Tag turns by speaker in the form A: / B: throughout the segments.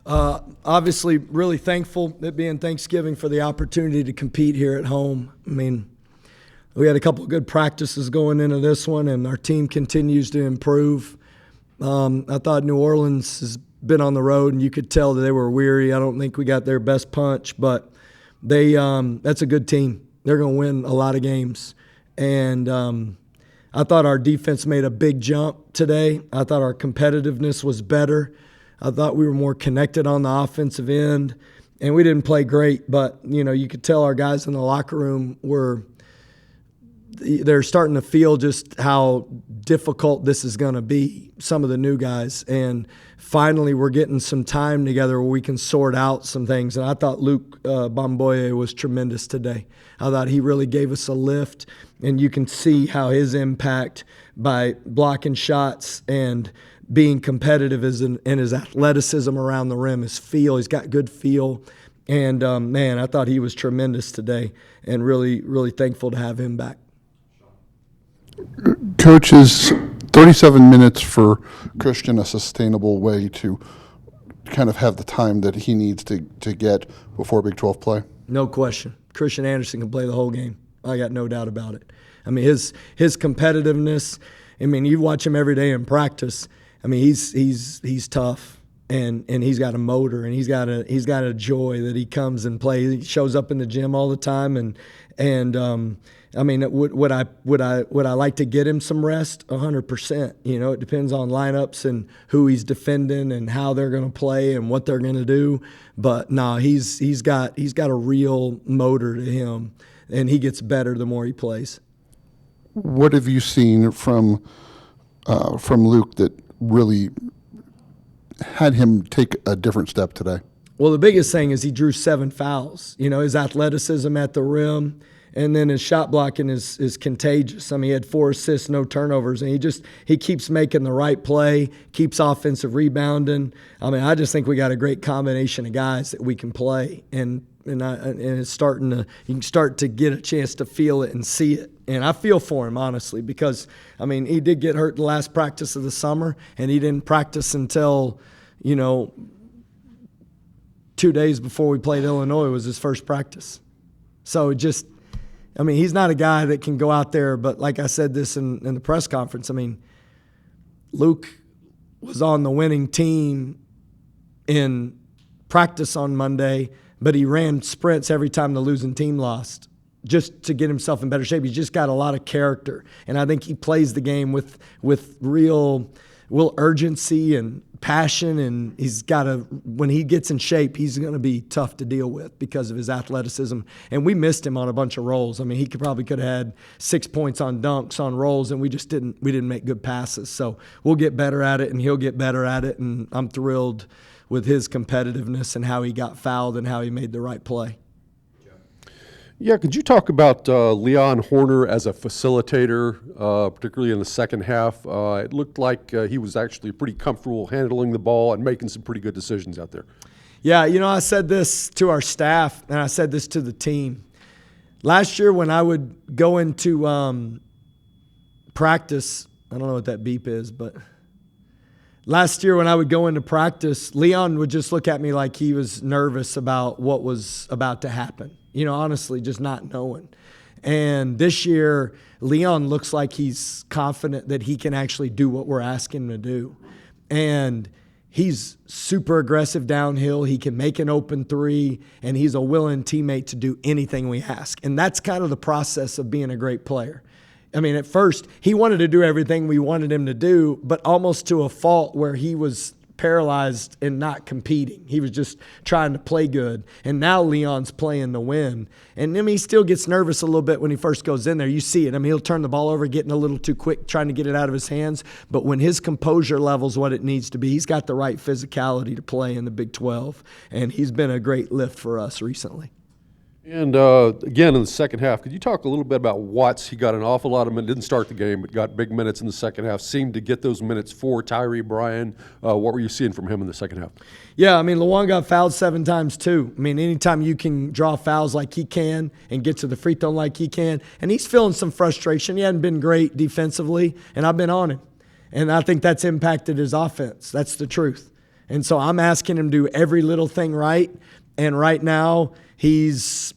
A: Obviously, really thankful, it being Thanksgiving, for the opportunity to compete here at home. I mean, we had a couple of good practices going into this one, and our team continues to improve. I thought New Orleans has been on the road, and you could tell that they were weary. I don't think we got their best punch, but that's a good team. They're going to win a lot of games. And I thought our defense made a big jump today. I thought our competitiveness was better. I thought we were more connected on the offensive end, and we didn't play great. But, you could tell our guys in the locker room they're starting to feel just how difficult this is going to be, some of the new guys. And finally we're getting some time together where we can sort out some things. And I thought Luke Bombboy was tremendous today. I thought he really gave us a lift, and you can see how his impact by blocking shots and being competitive and his athleticism around the rim, his feel. He's got good feel. And, man, I thought he was tremendous today, and really, really thankful to have him back.
B: Coach, is 37 minutes for Christian a sustainable way to kind of have the time that he needs to get before Big 12 play?
A: No question. Christian Anderson can play the whole game. I got no doubt about it. I mean, his competitiveness, I mean, you watch him every day in practice. I mean, he's tough, and he's got a motor, and he's got a joy that he comes and plays. He shows up in the gym all the time, and I mean, would I like to get him some rest? 100%. It depends on lineups and who he's defending and how they're going to play and what they're going to do. But no, he's got a real motor to him, and he gets better the more he plays.
B: What have you seen from Luke that really had him take a different step today?
A: Well, the biggest thing is he drew 7 fouls. His athleticism at the rim. And then his shot blocking is contagious. I mean, he had 4 assists, no turnovers, and he keeps making the right play, keeps offensive rebounding. I mean, I just think we got a great combination of guys that we can play, and it's starting to, you can start to get a chance to feel it and see it. And I feel for him, honestly, because I mean, he did get hurt the last practice of the summer, and he didn't practice until 2 days before we played Illinois was his first practice. So I mean, he's not a guy that can go out there, but like I said this in the press conference, I mean, Luke was on the winning team in practice on Monday, but he ran sprints every time the losing team lost just to get himself in better shape. He's just got a lot of character, and I think he plays the game with real urgency and passion, and when he gets in shape, he's going to be tough to deal with because of his athleticism. And we missed him on a bunch of rolls. I mean, he could have had 6 points on dunks, on rolls, and we didn't make good passes. So we'll get better at it, and he'll get better at it, and I'm thrilled with his competitiveness and how he got fouled and how he made the right play.
C: Yeah, could you talk about Leon Horner as a facilitator, particularly in the second half? It looked like he was actually pretty comfortable handling the ball and making some pretty good decisions out there.
A: Yeah, I said this to our staff, and I said this to the team. Last year when I would go into practice, I don't know what that beep is, but last year when I would go into practice, Leon would just look at me like he was nervous about what was about to happen. Honestly, just not knowing. And this year, Leon looks like he's confident that he can actually do what we're asking him to do. And he's super aggressive downhill. He can make an open three, and he's a willing teammate to do anything we ask. And that's kind of the process of being a great player. I mean, at first, he wanted to do everything we wanted him to do, but almost to a fault where he was paralyzed and not competing. He was just trying to play good. And now Leon's playing to win. And I mean, he still gets nervous a little bit when he first goes in there. You see it. I mean, he'll turn the ball over, getting a little too quick, trying to get it out of his hands. But when his composure level's what it needs to be, he's got the right physicality to play in the Big 12. And he's been a great lift for us recently.
C: And again, in the second half, could you talk a little bit about Watts? He got an awful lot of minutes, didn't start the game, but got big minutes in the second half, seemed to get those minutes for Tyree Bryan. What were you seeing from him in the second half?
A: Yeah, I mean, Lawan got fouled 7 times too. I mean, anytime you can draw fouls like he can and get to the free throw like he can, and he's feeling some frustration. He hadn't been great defensively, and I've been on him. And I think that's impacted his offense. That's the truth. And so I'm asking him to do every little thing right. And right now he's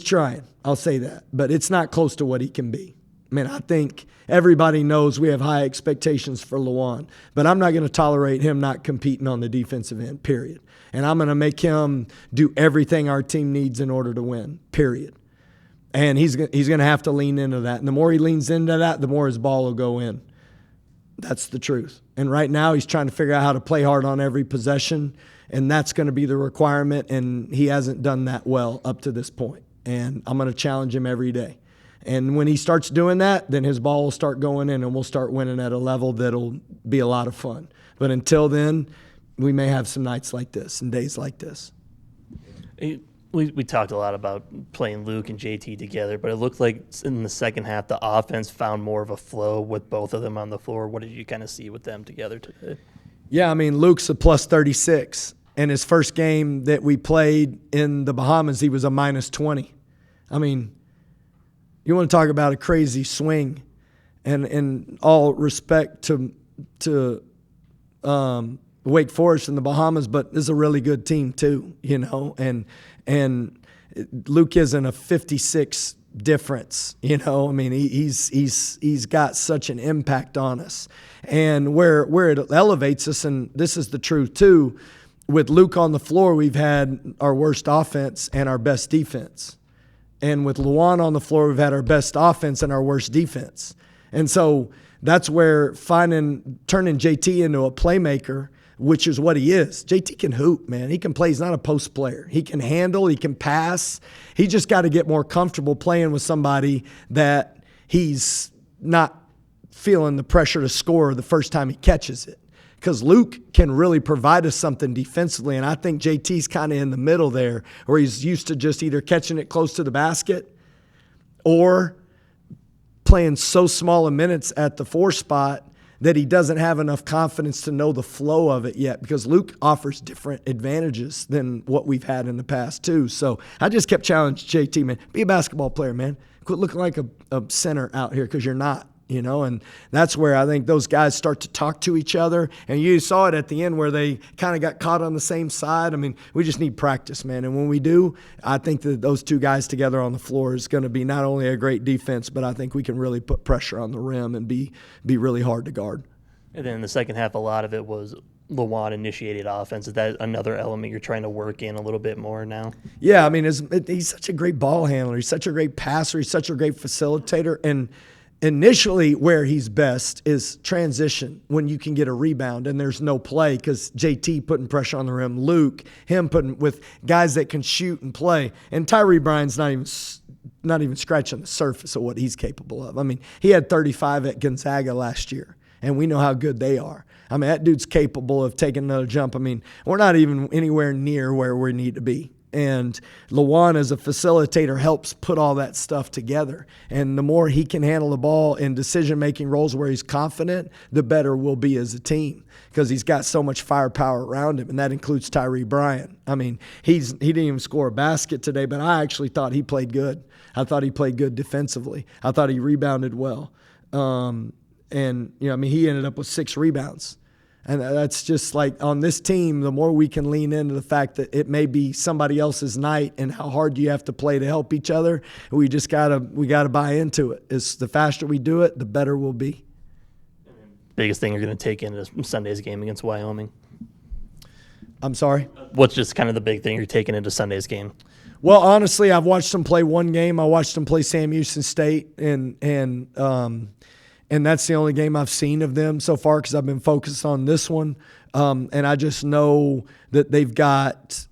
A: trying. I'll say that. But it's not close to what he can be. I mean, I think everybody knows we have high expectations for Luan, but I'm not going to tolerate him not competing on the defensive end, period. And I'm going to make him do everything our team needs in order to win, period. And he's going to have to lean into that. And the more he leans into that, the more his ball will go in. That's the truth. And right now he's trying to figure out how to play hard on every possession, and that's going to be the requirement, and he hasn't done that well up to this point. And I'm going to challenge him every day. And when he starts doing that, then his ball will start going in and we'll start winning at a level that'll be a lot of fun. But until then, we may have some nights like this and days like this.
D: We talked a lot about playing Luke and JT together, but it looked like in the second half the offense found more of a flow with both of them on the floor. What did you kind of see with them together today?
A: Yeah, I mean, Luke's a plus 36. And his first game that we played in the Bahamas, he was a minus 20. I mean, you want to talk about a crazy swing, and in all respect to Wake Forest and the Bahamas, but this is a really good team too, you know. And Luke isn't a 56 difference, you know. I mean, he's got such an impact on us, and where it elevates us, and this is the truth too. With Luke on the floor, we've had our worst offense and our best defense. And with Luan on the floor, we've had our best offense and our worst defense. And so that's where turning JT into a playmaker, which is what he is. JT can hoop, man. He can play. He's not a post player. He can handle. He can pass. He just got to get more comfortable playing with somebody that he's not feeling the pressure to score the first time he catches it. Because Luke can really provide us something defensively, and I think JT's kind of in the middle there, where he's used to just either catching it close to the basket or playing so small a minutes at the 4 spot that he doesn't have enough confidence to know the flow of it yet, because Luke offers different advantages than what we've had in the past too. So I just kept challenging JT, man, be a basketball player, man. Quit looking like a center out here, because you're not. You know, and that's where I think those guys start to talk to each other. And you saw it at the end where they kind of got caught on the same side. I mean, we just need practice, man. And when we do, I think that those two guys together on the floor is going to be not only a great defense, but I think we can really put pressure on the rim and be really hard to guard.
D: And then in the second half, a lot of it was Luan-initiated offense. Is that another element you're trying to work in a little bit more now?
A: Yeah, I mean, he's such a great ball handler. He's such a great passer. He's such a great facilitator. And initially, where he's best is transition, when you can get a rebound and there's no play, because JT putting pressure on the rim, Luke, him putting with guys that can shoot and play, and Tyree Bryan's not even scratching the surface of what he's capable of. I mean, he had 35 at Gonzaga last year, and we know how good they are. I mean, that dude's capable of taking another jump. I mean, we're not even anywhere near where we need to be. And Luan, as a facilitator, helps put all that stuff together. And the more he can handle the ball in decision-making roles where he's confident, the better we'll be as a team, because he's got so much firepower around him, and that includes Tyree Bryan. I mean, he didn't even score a basket today, but I actually thought he played good. I thought he played good defensively. I thought he rebounded well. And, you know, I mean, he ended up with 6 rebounds. And that's just like, on this team, the more we can lean into the fact that it may be somebody else's night and how hard you have to play to help each other, we gotta buy into it. It's the faster we do it, the better we'll be.
D: Biggest thing you're going to take into Sunday's game against Wyoming?
A: I'm sorry?
D: What's just kind of the big thing you're taking into Sunday's game?
A: Well, honestly, I've watched them play one game. I watched them play Sam Houston State, and that's the only game I've seen of them so far, because I've been focused on this one. And I just know that they've got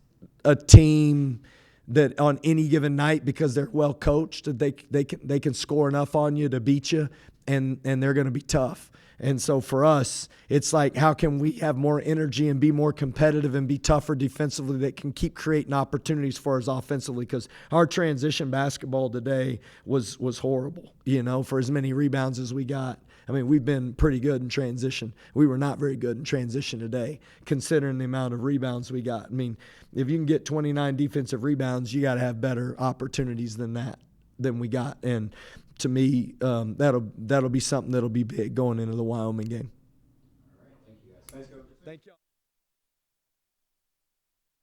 A: a team that on any given night, because they're well coached, that they can score enough on you to beat you, and they're going to be tough. And so for us, it's like, how can we have more energy and be more competitive and be tougher defensively that can keep creating opportunities for us offensively? Because our transition basketball today was horrible, you know, for as many rebounds as we got. I mean, we've been pretty good in transition. We were not very good in transition today, considering the amount of rebounds we got. I mean, if you can get 29 defensive rebounds, you got to have better opportunities than we got. And to me, that'll be something that'll be big going into the Wyoming game. Thank you.